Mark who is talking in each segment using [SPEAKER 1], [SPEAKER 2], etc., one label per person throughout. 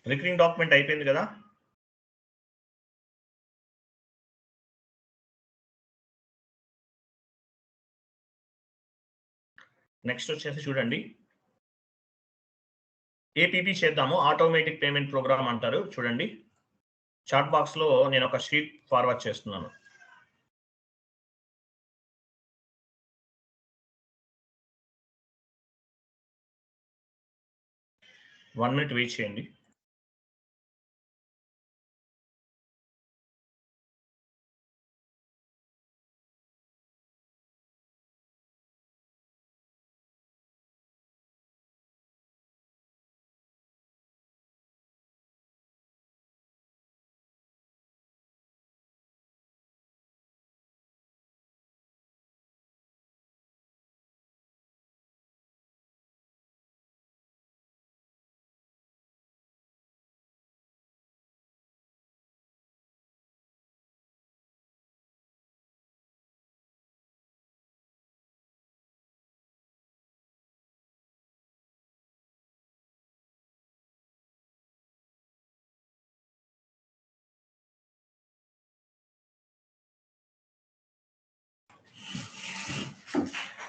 [SPEAKER 1] Recurring document అయిపోయింది కదా. Next వచ్చేసి చూడండి, ఏపీపీ చేద్దాము. ఆటోమేటిక్ పేమెంట్ ప్రోగ్రామ్ అంటారు. చూడండి, చాట్ బాక్స్ లో నేను ఒక షీట్ ఫార్వర్డ్ చేస్తున్నాను. వన్ మినిట్ వెయిట్ చేయండి.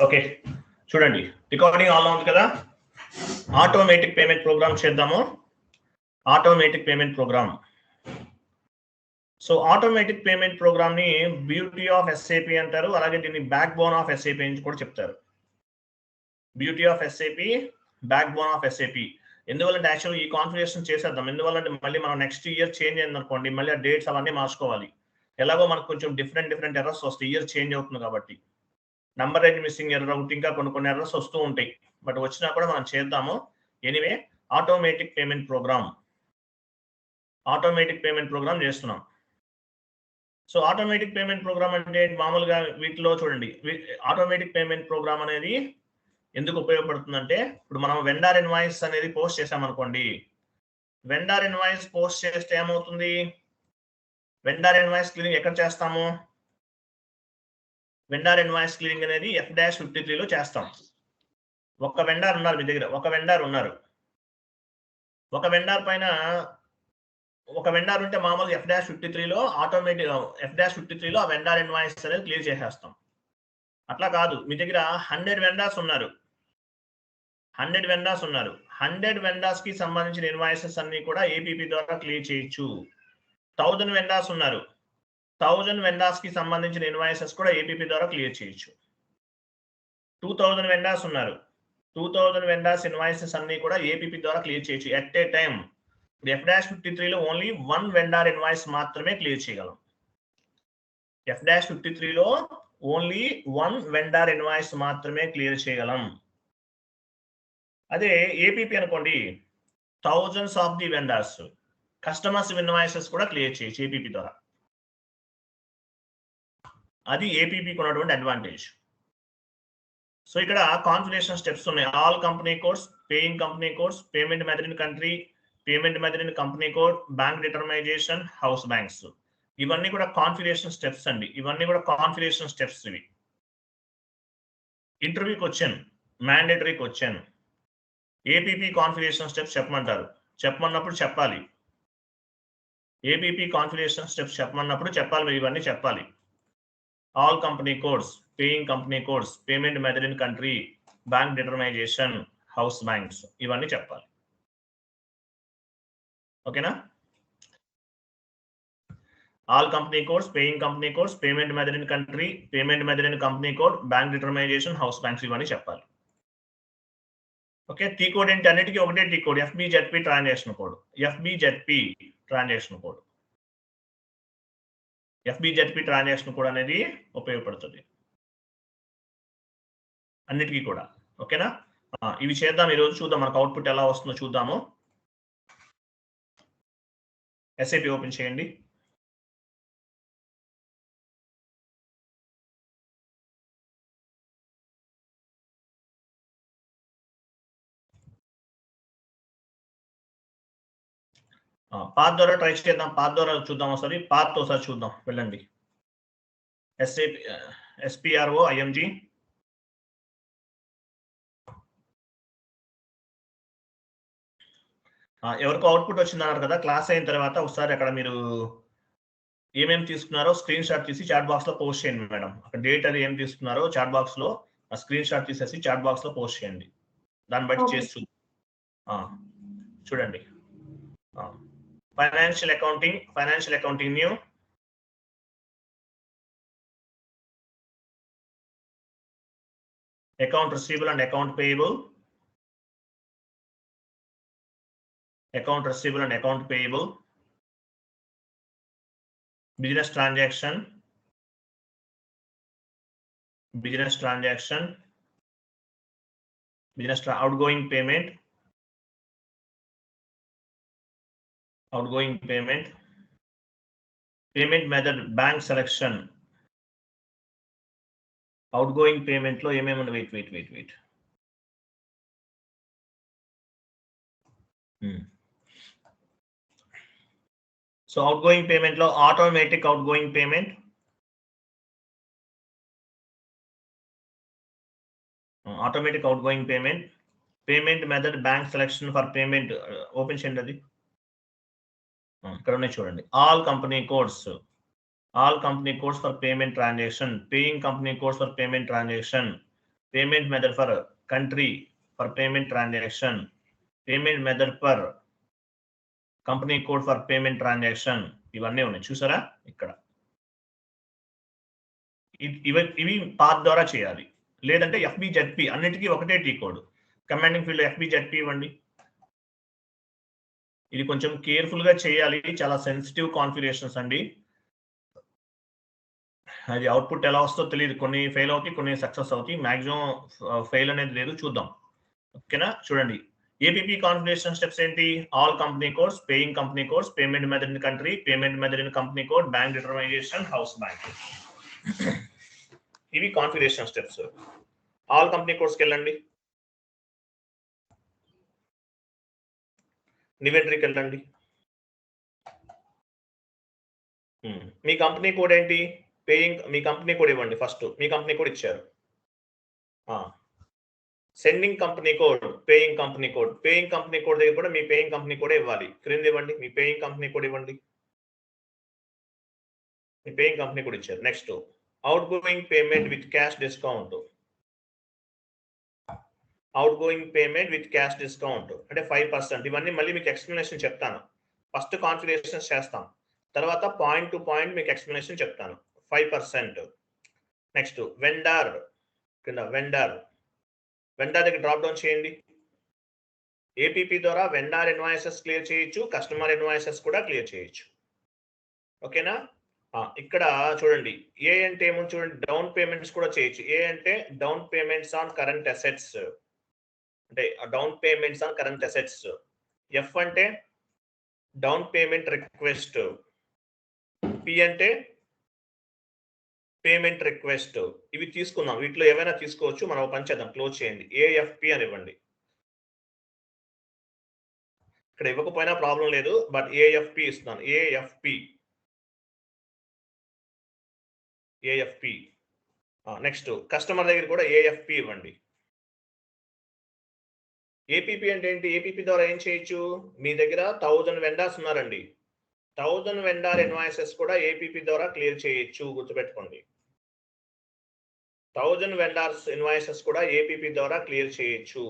[SPEAKER 1] ఓకే, చూడండి, రికార్డింగ్ ఆన్ ఉంది కదా. ఆటోమేటిక్ పేమెంట్ ప్రోగ్రామ్ చేద్దాము. Automatic payment program. So automatic payment program ని బ్యూటీ ఆఫ్ ఎస్ఏపి అంటారు. అలాగే దీన్ని బ్యాక్ బోన్ ఆఫ్ ఎస్ఏపి అని కూడా చెప్తారు. Beauty of SAP, back bone of SAP. ఎందువల్లంటే యాక్చువల్ ఈ కాన్ఫిగరేషన్ చేసేద్దాం. ఎందువల్లంటే మళ్ళీ మనం నెక్స్ట్ ఇయర్ చేంజ్ అయింది అనుకోండి, మళ్ళీ ఆ డేట్స్ అవన్నీ మార్చుకోవాలి. ఎలాగో మనకు కొంచెం డిఫరెంట్ ఎర్రర్స్ వస్తాయి, ఇయర్ చేంజ్ అవుతుంది కాబట్టి. నంబర్ రేంజ్ మిస్సింగ్ ఎర్రర్ ఒకటి, ఇంకా కొన్ని ఎర్రర్స్ వస్తూ ఉంటాయి. బట్ వచ్చినా కూడా మనం చేద్దాము. Anyway, automatic payment program, automatic payment program చేస్తున్నాం. సో ఆటోమేటిక్ పేమెంట్ ప్రోగ్రామ్ అంటే మామూలుగా వీటిలో చూడండి, ఆటోమేటిక్ పేమెంట్ ప్రోగ్రామ్ అనేది ఎందుకు ఉపయోగపడుతుందంటే, ఇప్పుడు మనం వెండర్ ఇన్వాయిస్ అనేది పోస్ట్ చేసామనుకోండి, వెండర్ ఇన్వాయిస్ పోస్ట్ చేస్తే ఏమవుతుంది, వెండర్ ఇన్వాయిస్ క్లియరింగ్ ఎక్కడ చేస్తాము, వెండర్ ఇన్వాయిస్ క్లియరింగ్ అనేది F-53 లో చేస్తాం. ఒక వెండర్ ఉన్నారు మీ దగ్గర, ఒక వెండర్ ఉన్నారు, ఒక వెండర్ పైన ఒక వెండర్ ఉంటే మామూలుగా F-53 లో ఆటోమేటిక్ F-53 లో ఆ వెండర్ ఇన్వాయిస్ అనేది క్లియర్ చేసేస్తాం. అట్లా కాదు, మీ దగ్గర 100 వెండర్స్ ఉన్నారు, 100 వెండర్స్ ఉన్నారు, 100 వెండర్స్ కి సంబంధించిన ఇన్వాయిసెస్ అన్ని కూడా ఏపీపీ ద్వారా క్లియర్ చేయొచ్చు. 1000 వెండర్స్ ఉన్నారు, 1000 వెండర్స్ కి సంబంధించిన ఇన్వాయిసెస్ కూడా ఏపీపీ ద్వారా క్లియర్ చేయొచ్చు. 2000 వెండర్స్ ఉన్నారు, 2000 వెండర్స్ ఇన్వాయిసెస్ అన్ని కూడా ఏపీపీ ద్వారా క్లియర్ చేయొచ్చు ఎట్ ఏ టైం. F-53 లో ఓన్లీ 1 వెండర్ ఇన్వాయిస్ మాత్రమే క్లియర్ చేయగలం. F-53 లో ఓన్లీ 1 వెండర్ ఇన్వాయిస్ మాత్రమే క్లియర్ చేయగలం. అదే ఏపీపీ అనుకోండి, thousands of the vendors, customers invoices కూడా క్లియర్ చేయొచ్చు ఏపీపీ ద్వారా. అది ఏపీపీకి ఉన్నటువంటి అడ్వాంటేజ్. సో ఇక్కడ కాన్ఫిగరేషన్ స్టెప్స్ ఉన్నాయి. All company codes, paying company codes, payment method in country, payment method in company code, bank determination, house banks. ఇవన్నీ కూడా కాన్ఫిగరేషన్ స్టెప్స్ అండి. ఇవన్నీ కూడా కాన్ఫిగరేషన్ స్టెప్స్. ఇవి interview question, mandatory question. APP configuration steps చెప్పమంటారు, చెప్పమన్నప్పుడు చెప్పాలి. ఏపీపీ కాన్ఫిగరేషన్ స్టెప్స్ చెప్పమన్నప్పుడు చెప్పాలి, మీరు ఇవన్నీ చెప్పాలి. All company codes, paying company codes, payment method in country, bank determination, house banks, ఇవన్నీ చెప్పాలి. ఓకేనా? All company codes, paying company codes, payment method in country, payment method in company code, bank determination, house banks, ఇవన్నీ చెప్పాలి. Okay, T code ఏంటి, అన్నిటికీ ఒకటే T code, FBZP transaction code, FBZP transaction code, FBZP transaction code అనేది ఉపయోగపడుతుంది అన్నిటికీ కూడా. ఓకేనా? ఇవి చేద్దాం ఈరోజు, చూద్దాం మనకు అవుట్పుట్ ఎలా వస్తుందో చూద్దాము. SAP ఓపెన్ చేయండి. పాత్ ద్వారా ట్రై చేద్దాం, పాత్ ద్వారా చూద్దాం ఒకసారి, పాత్ ఒకసారి చూద్దాం, వెళ్ళండి. SAP SPRO IMG, ఎవరికో అవుట్పుట్ వచ్చిందన్నారు కదా, క్లాస్ అయిన తర్వాత ఒకసారి అక్కడ మీరు ఏమేమి తీసుకున్నారో స్క్రీన్ షాట్ తీసి చాట్ బాక్స్ లో పోస్ట్ చేయండి మేడం. అక్కడ డేట్ అది ఏం తీసుకున్నారో చాట్ బాక్స్ లో ఆ స్క్రీన్ షాట్ తీసేసి చాట్ బాక్స్ లో పోస్ట్ చేయండి. దాన్ని బట్టి
[SPEAKER 2] ఓకే.
[SPEAKER 1] చేసి చూడండి. Financial accounting new. Account receivable and account payable. Account receivable and account payable. Business transaction. Business transaction. Outgoing payment. Outgoing payment. Payment method bank selection. Outgoing payment lo wait. So outgoing payment lo automatic outgoing payment. Automatic outgoing payment. Payment method bank selection for payment. Open చేయండి అది. ఇక్కడ ఉన్నాయి చూడండి. All company codes for payment transaction. Paying company codes for payment transaction. Payment method for country for payment transaction. Payment method for company code for payment transaction. ఇవన్నీ ఉన్నాయి చూసారా ఇక్కడ. ఇవి పాత్ ద్వారా చేయాలి. లేదంటే FBZP అన్నిటికీ ఒకటే T code. Commanding field FBZP ఇవ్వండి. ఇది కొంచెం కేర్ఫుల్ గా చేయాలి. చాలా సెన్సిటివ్ కాన్ఫిగరేషన్స్ అండి. అది అవుట్పుట్ ఎలా వస్తుందో తెలియదు. కొన్ని ఫెయిల్ అవుతాయి, కొన్ని సక్సెస్ అవుతాయి. మాక్సిమం ఫెయిల్ అనేది లేదు. చూద్దాం. ఓకేనా, చూడండి. ఏపీపీ కాన్ఫిగరేషన్ స్టెప్స్ ఏంటి? All company codes, paying company codes, payment method in country, payment method in company code, bank determination, house bank. ఇవి కాన్ఫిగరేషన్ స్టెప్స్. ఆల్ కంపెనీ కోడ్స్కి వెళ్ళండి. నివెంట్రీకి వెళ్ళండి. మీ కంపెనీ కోడ్ ఏంటి? పేయింగ్. మీ కంపెనీ కోడ్ ఇవ్వండి. ఫస్ట్ మీ కంపెనీ కోడ్ ఇచ్చారు. Sending company code, paying company code. Paying company code దగ్గర కూడా మీ పేయింగ్ కంపెనీ కోడ్ ఇవ్వాలి. క్రింద ఇవ్వండి. మీ పేయింగ్ కంపెనీ కోడ్ ఇవ్వండి. మీ పేయింగ్ కంపెనీ కోడ్ ఇచ్చారు. Next out going payment with cash discount. Out going payment with cash discount అంటే 5%. ఇవన్నీ మళ్ళీ మీకు ఎక్స్ప్లెనేషన్ చెప్తాను. ఫస్ట్ కాన్ఫిగరేషన్స్ చేస్తాం, తర్వాత పాయింట్ టు పాయింట్ మీకు ఎక్స్ప్లెనేషన్ చెప్తాను. 5%. Next vendor. కింద వెండర్ దగ్గర డ్రాప్ డౌన్ చేయండి. ఏపీపీ ద్వారా వెండర్ ఇన్వాయిసెస్ క్లియర్ చేయొచ్చు, కస్టమర్ ఇన్వాయిసెస్ కూడా క్లియర్ చేయొచ్చు. ఓకేనా. ఇక్కడ చూడండి, ఏ అంటే ఏమో చూడండి, డౌన్ పేమెంట్స్ కూడా చేయొచ్చు. ఏ అంటే down payments on current assets, అంటే down payments on current assets. F అంటే డౌన్ పేమెంట్ రిక్వెస్ట్. పి అంటే పేమెంట్ రిక్వెస్ట్. ఇవి తీసుకుందాం. వీటిలో ఏమైనా తీసుకోవచ్చు. మనం పని చేద్దాం. క్లోజ్ చేయండి. ఏఎఫ్పి అని ఇవ్వండి. ఇక్కడ ఇవ్వకపోయినా ప్రాబ్లం లేదు, బట్ ఏఎఫ్పి ఇస్తున్నాను. ఏఎఫ్పి. నెక్స్ట్ కస్టమర్ దగ్గర కూడా ఏఎఫ్పి ఇవ్వండి. ఏపీపీ అంటే ఏంటి? ఏపీపీ ద్వారా ఏం చేయొచ్చు? మీ దగ్గర 1000 వెండర్స్ ఉన్నారండి. 1000 వెండర్ ఇన్వాయిసెస్ కూడా ఏపీపీ ద్వారా క్లియర్ చేయొచ్చు. గుర్తుపెట్టుకోండి, 1000 వెండర్స్ ఇన్వాయిసెస్ కూడా ఏపీపీ ద్వారా క్లియర్ చేయొచ్చు.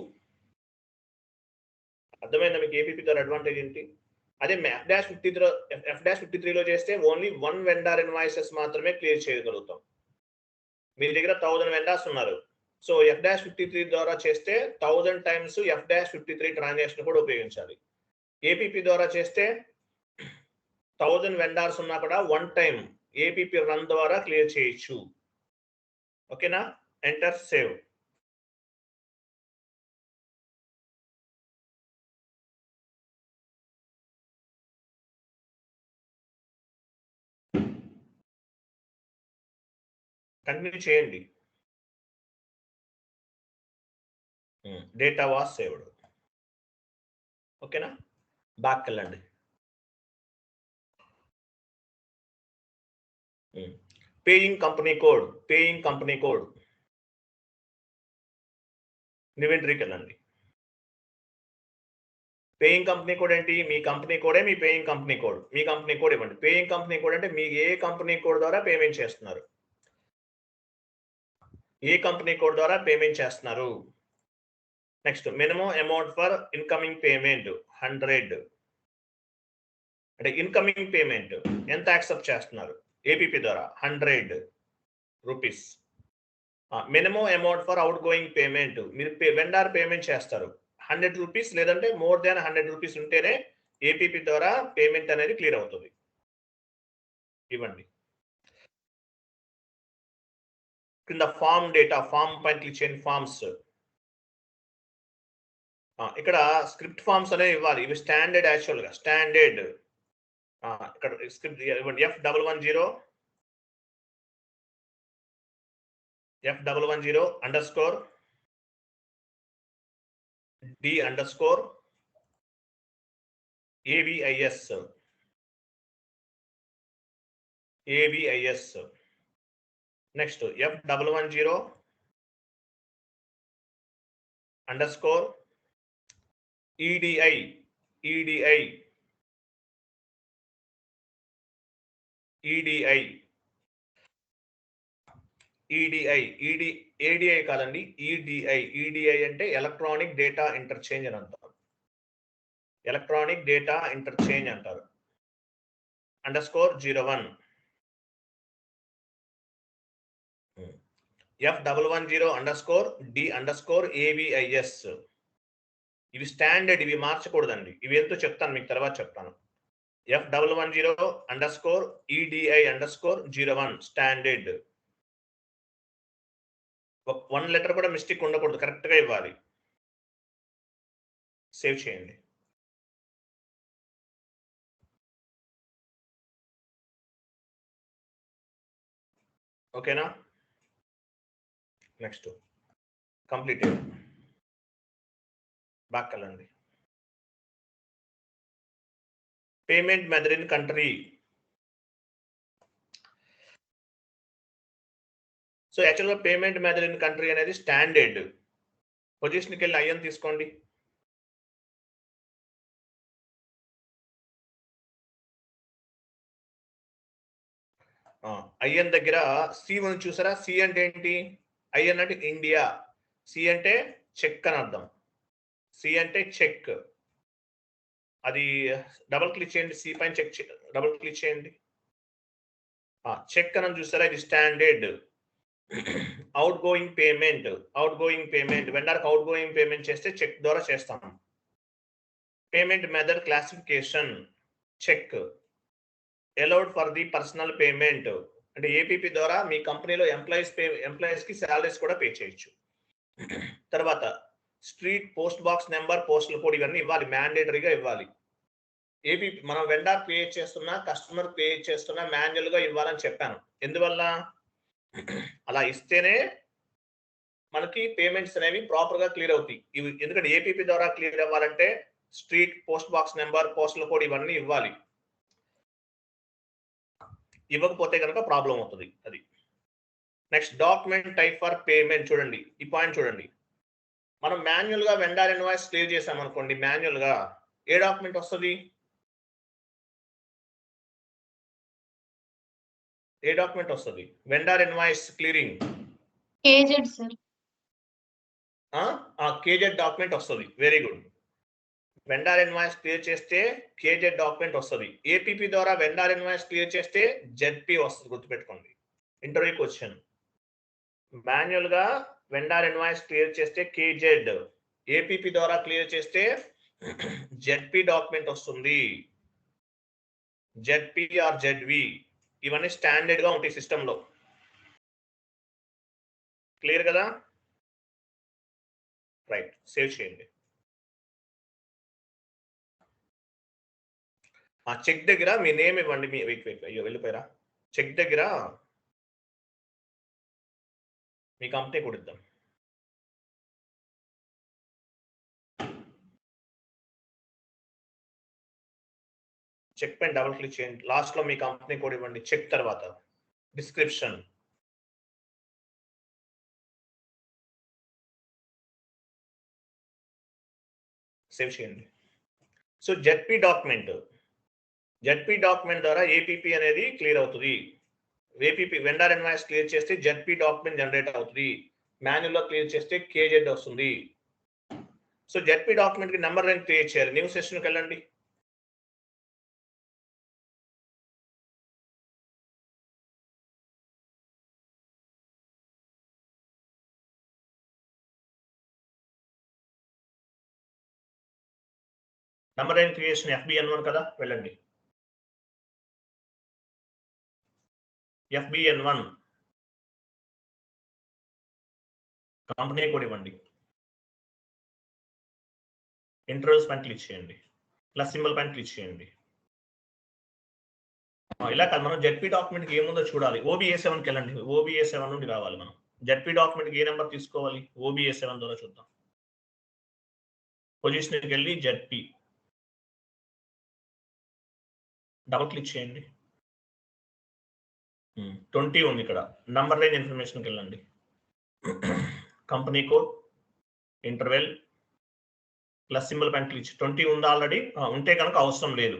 [SPEAKER 1] అర్థమైందా మీకు ఏపీపీ ద్వారా అడ్వాంటేజ్ ఏంటి? అదే F-53లో చేస్తే ఓన్లీ 1 వెండర్ ఇన్వాయిసెస్ మాత్రమే క్లియర్ చేయగలుగుతాం. మీ దగ్గర 1000 వెండర్స్ ఉన్నారు. సో F-53 ద్వారా చేస్తే 1000 టైమ్స్ F-53 ట్రాన్సాక్షన్ కూడా ఉపయోగించాలి. ఏపీపీ ద్వారా చేస్తే 1000 వెండర్స్ ఉన్నా కూడా 1 టైం ఏపీపీ రన్ ద్వారా క్లియర్ చేయొచ్చు. ఓకేనా. Enter, save. కంటిన్యూ చేయండి. Data was saved. ఓకేనా. బ్యాక్ వెళ్ళండి. Paying company code. నివెంట్రీకి వెళ్ళండి. పేయింగ్ కంపెనీ కోడ్ ఏంటి? మీ కంపెనీ కోడే మీ పేయింగ్ కంపెనీ కోడ్. మీ కంపెనీ కోడ్ ఇవ్వండి. పేయింగ్ కంపెనీ కోడ్ అంటే మీకు ఏ కంపెనీ కోడ్ ద్వారా పేమెంట్ చేస్తున్నారు? ఏ కంపెనీ కోడ్ ద్వారా పేమెంట్ చేస్తున్నారు? Next minimum amount for incoming payment 100. అంటే ఇన్కమింగ్ పేమెంట్ ఎంత యాక్సెప్ట్ చేస్తున్నారు? ఏపీపీ ద్వారా 100 rupees. Minimum amount for outgoing payment మీరు వెండార్ పేమెంట్ చేస్తారు 100 రూపీస్, లేదంటే మోర్ దాన్ 100 రూపీస్ ఉంటేనే ఏపీపీ ద్వారా పేమెంట్ అనేది క్లియర్ అవుతుంది. ఇవ్వండి. కింద ఫామ్ డేటా, ఫామ్ పైన క్లిక్ చేయండి. ఫామ్స్ ఇక్కడ స్క్రిప్ట్ ఫామ్స్ అనేవి ఇవ్వాలి. ఇవి స్టాండర్డ్, యాక్చువల్గా స్టాండర్డ్. ఇక్కడ స్క్రిప్ట్ ఇవ్వండి. F110 _D_ABIS next F110 EDI కాదండి, EDI అంటే ఎలక్ట్రానిక్ డేటా ఇంటర్చేంజ్ అని అంటారు. ఎలక్ట్రానిక్ డేటా ఇంటర్చేంజ్ అంటారు. _01 F110 _D_ABIS. ఇవి స్టాండర్డ్, ఇవి మార్చకూడదండి. ఇవి ఎంతో చెప్తాను మీకు, తర్వాత చెప్తాను. F110 _EDI_01 standard. 1 లెటర్ కూడా మిస్టేక్ ఉండకూడదు, కరెక్ట్ గా ఇవ్వాలి. సేవ్ చేయండి. ఓకేనా? Next complete. బ్యాక్ వెళ్ళండి. Payment method in country. So యాక్చువల్గా పేమెంట్ మెథడ్ ఇన్ కంట్రీ అనేది స్టాండర్డ్. పొజిషన్కి వెళ్ళి ఐఎన్ తీసుకోండి. ఐఎన్ దగ్గర సి ఉంది చూసారా? సి అంటే ఏంటి? ఐఎన్ అంటే ఇండియా, సి అంటే చెక్ అని అర్థం. సి అంటే చెక్. అది డబుల్ క్లిక్ చేయండి. సి పైన చెక్ డబుల్ క్లిక్ చేయండి. చెక్ అని చూసారా? ఇది స్టాండర్డ్. అవుట్ గోయింగ్ పేమెంట్, వెండర్కి అవుట్ గోయింగ్ పేమెంట్ చేస్తే చెక్ ద్వారా చేస్తాం. Payment method classification check. Allowed for the personal payment అంటే ఏపీపీ ద్వారా మీ కంపెనీలో ఎంప్లాయీస్ కి సాలరీస్ కూడా పే చేయొచ్చు. తర్వాత street, post box number, postal code ఇవన్నీ ఇవ్వాలి, మ్యాండేటరీగా ఇవ్వాలి. ఏపీపీ మనం వెండర్ పే చేస్తున్నా, కస్టమర్ పే చేస్తున్నా మాన్యువల్ గా ఇవ్వాలని చెప్పాను. ఎందువల్ల? అలా ఇస్తేనే మనకి పేమెంట్స్ అనేవి ప్రాపర్ గా క్లియర్ అవుతాయి. ఇవి ఎందుకంటే ఏపీపీ ద్వారా క్లియర్ అవ్వాలంటే street, post box number, postal code ఇవన్నీ ఇవ్వాలి. ఇవ్వకపోతే కనుక ప్రాబ్లం అవుతుంది. అది next document type for payment. చూడండి ఈ పాయింట్ చూడండి. మనం మాన్యువల్ గా వెండర్ ఇన్వాయిస్ క్లియర్ చేసాం అనుకోండి, మాన్యువల్ గా ఏ డాక్యుమెంట్ వస్తుంది? ఏ డాక్యుమెంట్ వస్తుంది? Vendor invoice clearing
[SPEAKER 2] KZ sir.
[SPEAKER 1] KZ document వస్తుంది. Very good. Vendor invoice clear చేస్తే కేజెడ్ డాక్యుమెంట్ వస్తుంది. ఏపీపీ ద్వారా వెండర్ ఇన్వాయిస్ క్లియర్ చేస్తే జెడ్పీ వస్తుంది. గుర్తుపెట్టుకోండి, ఇంటర్వ్యూ క్వశ్చన్. మాన్యువల్ గా వెండర్ ఇన్వాయిస్ క్లియర్ చేస్తే కేజెడ్, ఏపీపీ ద్వారా క్లియర్ చేస్తే జెడ్పీ డాక్యుమెంట్ వస్తుంది. జెడ్పీ ఆర్ జెడ్వి ఇవన్నీ స్టాండర్డ్ గా ఉంటాయి సిస్టమ్ లో. క్లియర్ కదా? రైట్, సేవ్ చేయండి. ఆ చెక్ దగ్గర మీ నేమ్ ఇవ్వండి. మీ అయ్యో వెళ్ళిపోయారా? చెక్ దగ్గర మీ కంపెనీ కూడా ఇద్దాం. చెక్ పైన డబుల్ క్లిక్ చేయండి. లాస్ట్ లో మీ కంపెనీ కోడ్ ఇవ్వండి. చెక్ తర్వాత డిస్క్రిప్షన్. సేవ్ చేయండి. సో జెడ్పీ డాక్యుమెంట్ ద్వారా ఏపీపీ అనేది క్లియర్ అవుతుంది. ఏపీపీ వెండర్ ఇన్వాయిస్ క్లియర్ చేస్తే జెడ్పీ డాక్యుమెంట్ జనరేట్ అవుతుంది. మాన్యువల్ లో క్లియర్ చేస్తే కేజెడ్ వస్తుంది. సో జెడ్పీ డాక్యుమెంట్ కి నెంబర్ లైన్ క్రియేట్ చేయాలి. న్యూ సెషన్కి వెళ్ళండి. నెంబర్ లైన్ క్రియేషన్ FBN1 కదా, వెళ్ళండి. FBN1 కంపెనీ కోడ్ ఇవ్వండి. ఇంటర్వ్యూస్ పైన క్లిక్ చేయండి. ప్లస్ సింబల్ పైన క్లిక్ చేయండి. ఇలా కాదు, మనం జెడ్పీ డాక్యుమెంట్ కి ఏముందో చూడాలి. OBA7కి వెళ్ళండి. OBA7 నుండి రావాలి. మనం జెడ్పీ డాక్యుమెంట్ కి ఏ నెంబర్ తీసుకోవాలి? OBA7 ద్వారా చూద్దాం. పొజిషన్కి వెళ్ళి జెడ్పీ డబుల్ క్లిక్ చేయండి. 20 ఉంది ఇక్కడ. నంబర్ లైన్ ఇన్ఫర్మేషన్కి వెళ్ళండి. Company code, interval, plus symbol పైన క్లిక్ 20 ఉందా ఆల్రెడీ? ఉంటే కనుక అవసరం లేదు.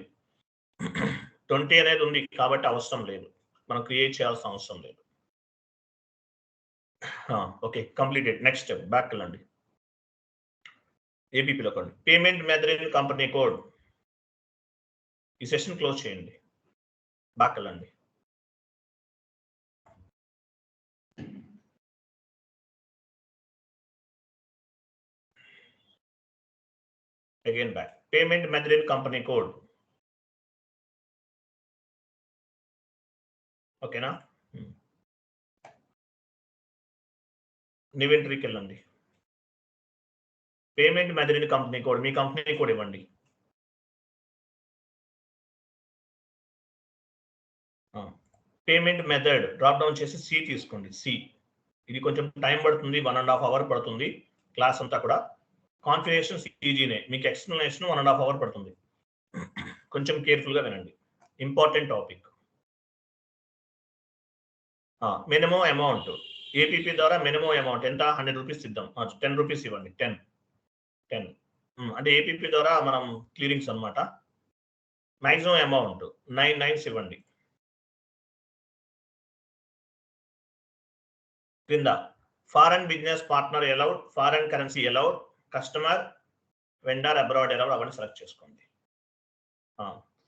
[SPEAKER 1] 20 అనేది ఉంది కాబట్టి అవసరం లేదు, మనం క్రియేట్ చేయాల్సిన అవసరం లేదు. Okay, completed. Next step back వెళ్ళండి. ఏపీపీలో కొండి పేమెంట్ మెథడ్ కంపెనీ కోడ్. ఈ సెషన్ క్లోజ్ చేయండి. బ్యాక్ వెళ్ళండి. Again back. Payment method in company code. Okay na? New entry కి వెళ్ళండి. Payment method in company code, మీ కంపెనీ కోడ్ ఇవ్వండి. పేమెంట్ మెథడ్ డ్రాప్ డౌన్ చేసి సి తీసుకోండి. సి ఇది కొంచెం టైం పడుతుంది, 1.5 అవర్ పడుతుంది. క్లాస్ అంతా కూడా కాన్ఫిగరేషన్ ఈజీనే, మీకు ఎక్స్ప్లెనేషన్ 1.5 అవర్ పడుతుంది. కొంచెం కేర్ఫుల్ గా వినండి, important topic. Minimum amount APP ద్వారా మినిమం అమౌంట్ ఎంత? 100 రూపీస్ ఇద్దాం. 10 రూపీస్ ఇవ్వండి. 10 అంటే ఏపీపీ ద్వారా మనం క్లియరింగ్స్ అనమాట. మాక్సిమం అమౌంట్ 9 9 ఇవ్వండి. కింద foreign business partner allowed, foreign currency allowed, customer, vendor abroad allowed అవన్నీ సెలెక్ట్ చేసుకోండి.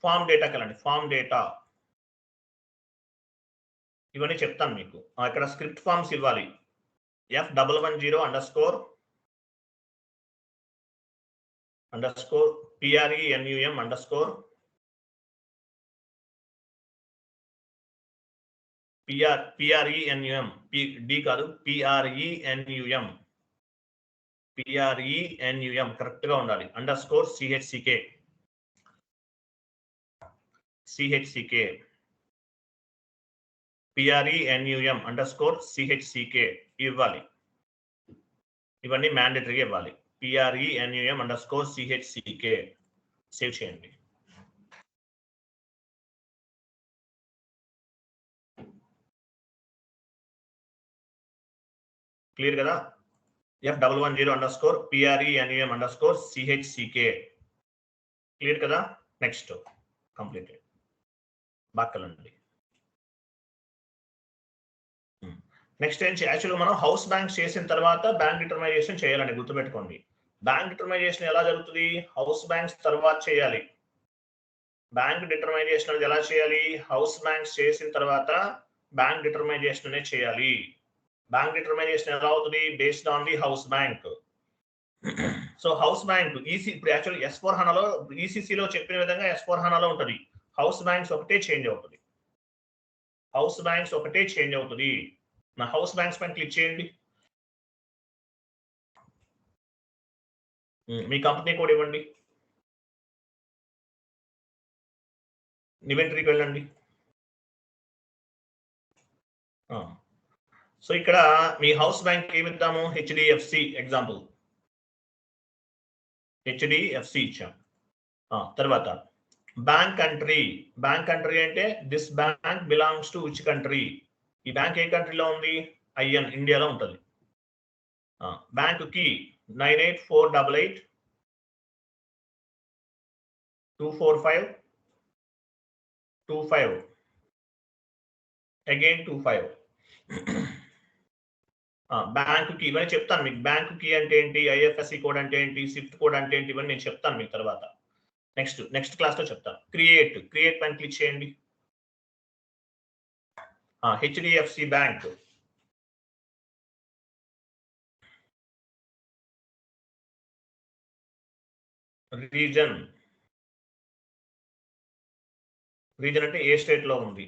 [SPEAKER 1] ఫామ్ డేటాకి వెళ్ళండి. ఫామ్ డేటా ఇవన్నీ చెప్తాను మీకు. ఇక్కడ స్క్రిప్ట్ ఫామ్స్ ఇవ్వాలి. F110__ PRENUM_ PRENUM D కాదు, PRENUM కరెక్ట్ గా ఉండాలి. _CHCK PRENUM_CHCK ఇవ్వాలి. ఇవన్నీ మ్యాండేటరీగా ఇవ్వాలి. PRENUM_CHCK సేవ్ చేయండి. క్లియర్ కదా? F110__ PRENUM_CHCK క్లియర్ కదా? Next completed. బాక్కలండి. నెక్స్ట్ ఏంటి? యాక్చువల్గా మనం హౌస్ బ్యాంక్స్ చేసిన తర్వాత బ్యాంక్ డిటర్మైజేషన్ చేయాలండి, గుర్తుపెట్టుకోండి. బ్యాంక్ డిటర్మైజేషన్ ఎలా జరుగుతుంది? హౌస్ బ్యాంక్స్ తర్వాత చేయాలి. బ్యాంక్ డిటర్మైజేషన్ అనేది ఎలా చేయాలి? హౌస్ బ్యాంక్స్ చేసిన తర్వాత బ్యాంక్ డిటర్మైజేషన్ అనేది చేయాలి. బ్యాంక్ డిటర్మైజేషన్ ఎలా అవుతుంది? Based on the house bank. So house bank EC ఇప్పుడు యాక్చువల్ S/4HANAలో ఈసీసీలో చెప్పిన విధంగా S/4HANAలో ఉంటుంది. హౌస్ బ్యాంక్స్ ఒకటే చేంజ్ అవుతుంది. హౌస్ బ్యాంక్స్ ఒకటే చేంజ్ అవుతుంది. నా హౌస్ బ్యాంక్స్ పైన క్లిక్ చేయండి. మీ కంపెనీ కోడ్ ఇవ్వండి. ఇన్వెంటరీకి వెళ్ళండి. సో ఇక్కడ మీ హౌస్ బ్యాంక్ ఏమిద్దాము? HDFC example. HDFC ఇచ్చాం. తర్వాత బ్యాంక్ కంట్రీ. బ్యాంక్ కంట్రీ అంటే this bank belongs to which country? ఈ బ్యాంక్ ఏ కంట్రీలో ఉంది? IN ఇండియాలో ఉంటుంది. బ్యాంక్ కి 984888 245 25 అగైన్ 25. బ్యాంకుకి ఇవన్నీ చెప్తాను మీకు. బ్యాంకుకి అంటే ఏంటి, ఐఎఫ్ఎస్సి కోడ్ అంటే ఏంటి, స్విఫ్ట్ కోడ్ అంటే ఏంటి, ఇవన్నీ నేను చెప్తాను మీకు తర్వాత. నెక్స్ట్ క్లాస్ లో చెప్తాను. క్రియేట్ పైన క్లిక్ చేయండి. హెచ్డిఎఫ్సి బ్యాంక్, రీజన్ అంటే ఏ స్టేట్ లో ఉంది,